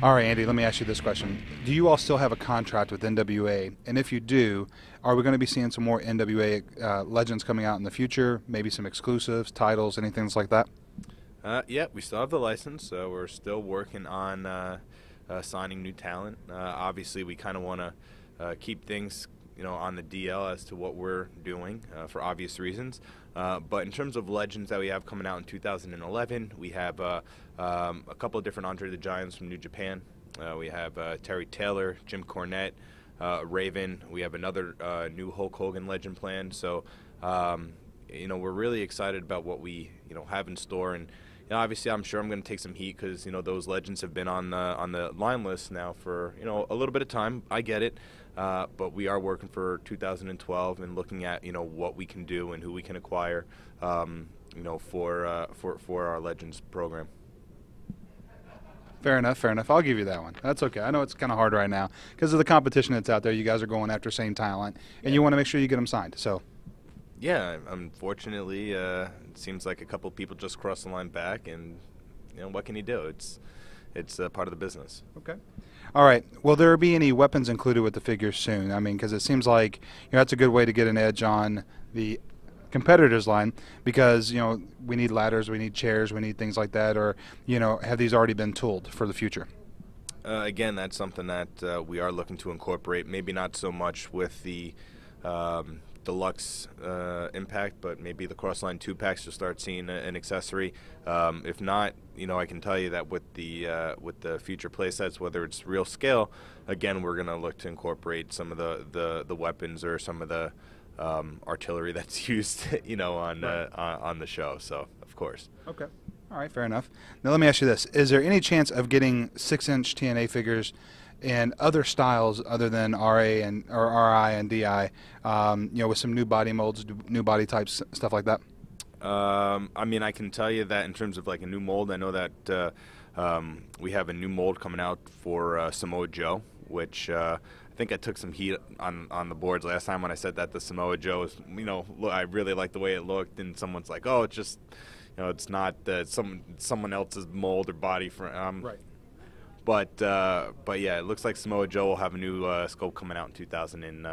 All right, Andy, let me ask you this question. Do you all still have a contract with NWA? And if you do, are we going to be seeing some more NWA Legends coming out in the future? Maybe some exclusives, titles, anything like that? Yeah, we still have the license. We're still working on signing new talent. Obviously, we kind of want to keep things, on the DL as to what we're doing for obvious reasons. But in terms of Legends that we have coming out in 2011, we have a couple of different Andre the Giants from New Japan. We have Terry Taylor, Jim Cornette, Raven. We have another new Hulk Hogan Legend planned. So, we're really excited about what we have in store. And obviously, I'm sure I'm going to take some heat because those Legends have been on the line list now for a little bit of time. I get it. But we are working for 2012 and looking at what we can do and who we can acquire for our Legends program. Fair enough, fair enough. I'll give you that one. That's okay. I know it's kind of hard right now because of the competition that's out there. You guys are going after same talent, and you want to make sure you get them signed. So, yeah, unfortunately, it seems like a couple of people just crossed the line back, and what can you do? It's part of the business. Okay. All right. Will there be any weapons included with the figures soon? I mean, because it seems like that's a good way to get an edge on the competitors' line because we need ladders, we need chairs, we need things like that. Or have these already been tooled for the future? Again, that's something that we are looking to incorporate. Maybe not so much with the deluxe impact, but maybe the crossline 2-packs you'll start seeing an accessory. If not, I can tell you that with the future play sets, whether it's real scale, again, we're going to look to incorporate some of the weapons or some of the artillery that's used on the show. So of course. Okay. All right, fair enough. Now let me ask you this: is there any chance of getting 6-inch TNA figures and other styles other than RI and DI, with some new body molds, new body types, stuff like that? I mean, I can tell you that in terms of like a new mold, I know that we have a new mold coming out for Samoa Joe, which I think I took some heat on the boards last time when I said that the Samoa Joe is, I really like the way it looked, and someone's like, oh, it's just, it's not someone else's mold or body for right. But yeah, it looks like Samoa Joe will have a new sculpt coming out in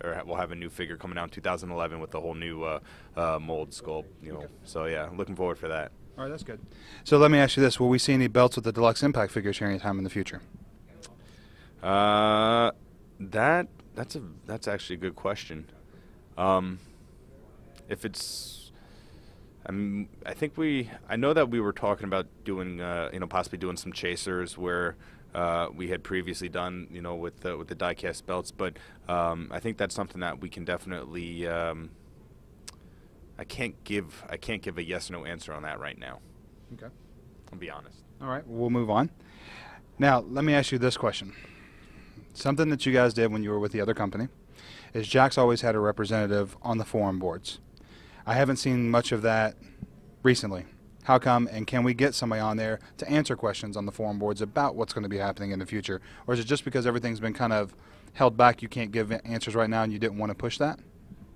or we'll have a new figure coming out in 2011 with a whole new mold sculpt. Okay. So yeah, looking forward for that. All right, that's good. So let me ask you this: will we see any belts with the Deluxe Impact figures here anytime in the future? That's actually a good question. If it's, I know that we were talking about doing, possibly doing some chasers where we had previously done, with the die-cast belts, but I think that's something that we can definitely. I can't give a yes or no answer on that right now. Okay. I'll be honest. All right, we'll move on. Now, let me ask you this question. Something that you guys did when you were with the other company is Jakks always had a representative on the forum boards. I haven't seen much of that recently. How come, and can we get somebody on there to answer questions on the forum boards about what's going to be happening in the future? Or is it just because everything's been kind of held back, you can't give answers right now and you didn't want to push that?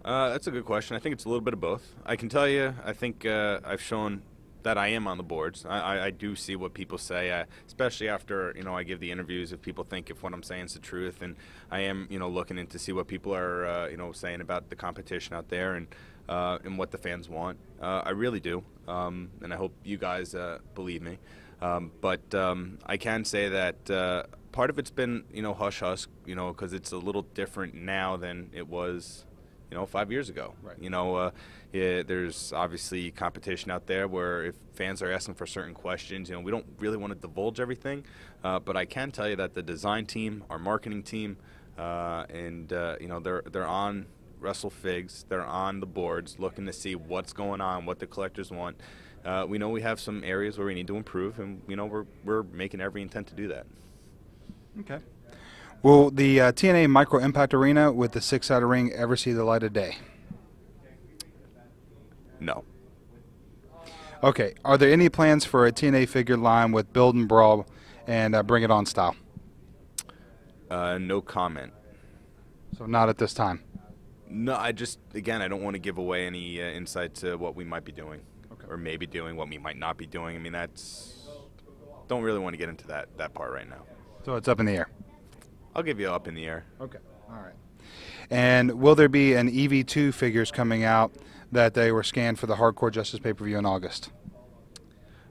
That's a good question. I think it's a little bit of both. I can tell you, I think I've shown that I am on the boards. I do see what people say, especially after I give the interviews. If people think if what I'm saying is the truth, and I am looking in to see what people are saying about the competition out there and what the fans want. I really do, and I hope you guys believe me. But I can say that part of it's been hush hush, because it's a little different now than it was 5 years ago. Right. There's obviously competition out there where if fans are asking for certain questions, we don't really want to divulge everything. But I can tell you that the design team, our marketing team, and they're on WrestleFigs. They're on the boards looking to see what's going on, what the collectors want. We know we have some areas where we need to improve, and we're making every intent to do that. Okay. Will the TNA Micro Impact Arena with the 6-sided ring ever see the light of day? No. Okay. Are there any plans for a TNA figure line with Build and Brawl and Bring It On style? No comment. So not at this time? No, I don't want to give away any insight to what we might be doing. Okay. Or maybe doing, what we might not be doing. I mean, don't really want to get into that part right now. So it's up in the air. I'll give you up in the air. Okay. All right. And will there be an EV2 figures coming out that they were scanned for the Hardcore Justice pay-per-view in August?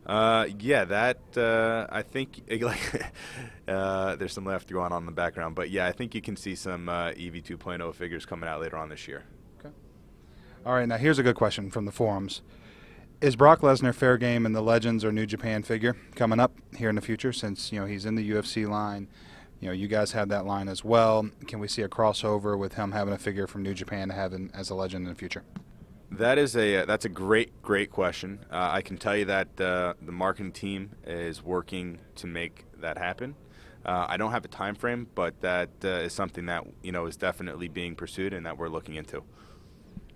Yeah, that I think there's some laughter going on in the background, but yeah, I think you can see some EV 2.0 figures coming out later on this year. Okay. All right, now here's a good question from the forums. Is Brock Lesnar fair game in the Legends or New Japan figure coming up here in the future, since he's in the UFC line? You guys have that line as well. Can we see a crossover with him having a figure from New Japan to have as a Legend in the future? That's a great question. I can tell you that the marketing team is working to make that happen. I don't have a time frame, but that is something that is definitely being pursued and that we're looking into.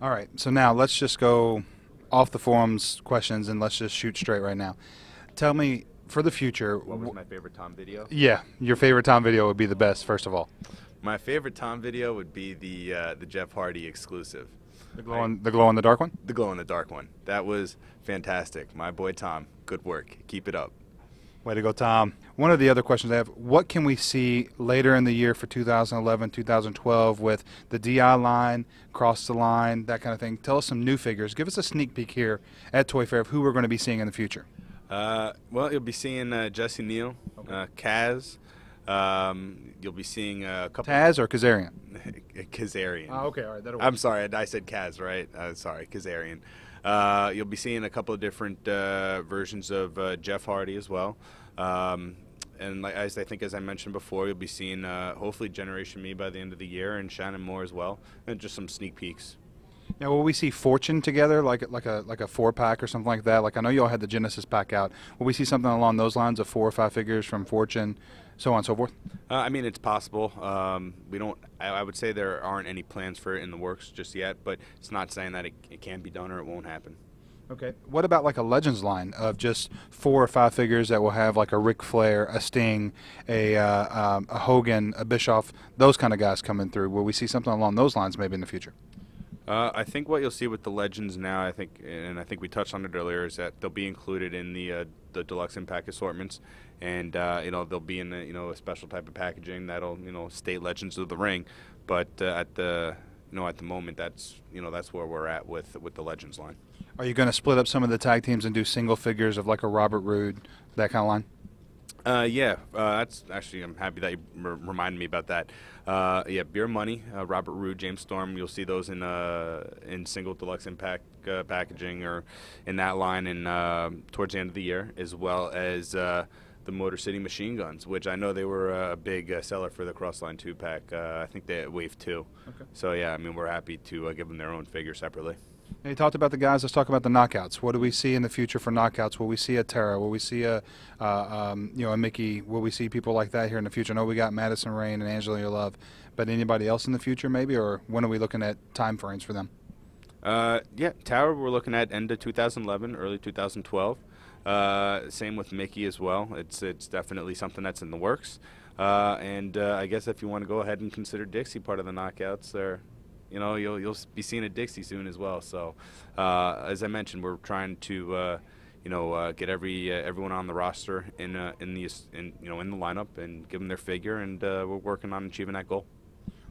All right, so now let's just go off the forums questions and let's just shoot straight right now. Tell me, for the future, what was my favorite Tom video? Yeah, your favorite Tom video would be the best, first of all. My favorite Tom video would be the Jeff Hardy exclusive. The glow in the dark one? The glow in the dark one. That was fantastic. My boy Tom, good work. Keep it up. Way to go, Tom. One of the other questions I have, what can we see later in the year for 2011, 2012 with the DI line, cross the line, that kind of thing? Tell us some new figures. Give us a sneak peek here at Toy Fair of who we're going to be seeing in the future. Well, you'll be seeing Jesse Neal, okay. Kaz. You'll be seeing a couple. Taz or Kazarian? Kazarian. Oh, okay, all right. That'll work. I'm sorry, I said Kaz, right? Sorry, Kazarian. You'll be seeing a couple of different versions of Jeff Hardy as well. And as I mentioned before, you'll be seeing hopefully Generation Me by the end of the year, and Shannon Moore as well, and just some sneak peeks. Now, will we see Fortune together, like a 4-pack or something like that? Like, I know you all had the Genesis pack out. Will we see something along those lines of 4 or 5 figures from Fortune, so on and so forth? I mean, it's possible. We don't. I would say there aren't any plans for it in the works just yet, but it's not saying that it can be done or it won't happen. Okay. What about like a Legends line of just 4 or 5 figures that will have like a Ric Flair, a Sting, a Hogan, a Bischoff, those kind of guys coming through? Will we see something along those lines maybe in the future? I think what you'll see with the Legends now, I think we touched on it earlier, is that they'll be included in the Deluxe Impact assortments, and they'll be in a special type of packaging that'll state Legends of the Ring, but at the moment that's where we're at with the Legends line. Are you going to split up some of the tag teams and do single figures of like a Robert Roode, that kind of line? Yeah, that's actually, I'm happy that you reminded me about that. Yeah, Beer Money, Robert Roode, James Storm, you'll see those in single Deluxe Impact packaging or in that line towards the end of the year, as well as the Motor City Machine Guns, which I know they were a big seller for the Crossline 2-pack. I think they had Wave 2. Okay. So, yeah, I mean, we're happy to give them their own figure separately. Now, you talked about the guys. Let's talk about the knockouts. What do we see in the future for knockouts? Will we see a Tara? Will we see a Mickey? Will we see people like that here in the future? I know we got Madison Rayne and Angela Love, but anybody else in the future maybe, or when are we looking at time frames for them? Yeah, Tower we're looking at end of 2011, early 2012. Same with Mickey as well. It's definitely something that's in the works. And I guess if you want to go ahead and consider Dixie part of the knockouts, you'll be seeing a Dixie soon as well. So, as I mentioned, we're trying to get everyone on the roster in the lineup and give them their figure, and we're working on achieving that goal.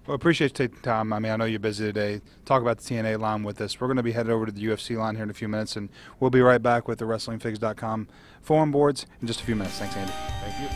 Well, appreciate you taking time. I mean, I know you're busy today. Talk about the TNA line with us. We're going to be headed over to the UFC line here in a few minutes, and we'll be right back with the WrestlingFigs.com forum boards in just a few minutes. Thanks, Andy. Thank you.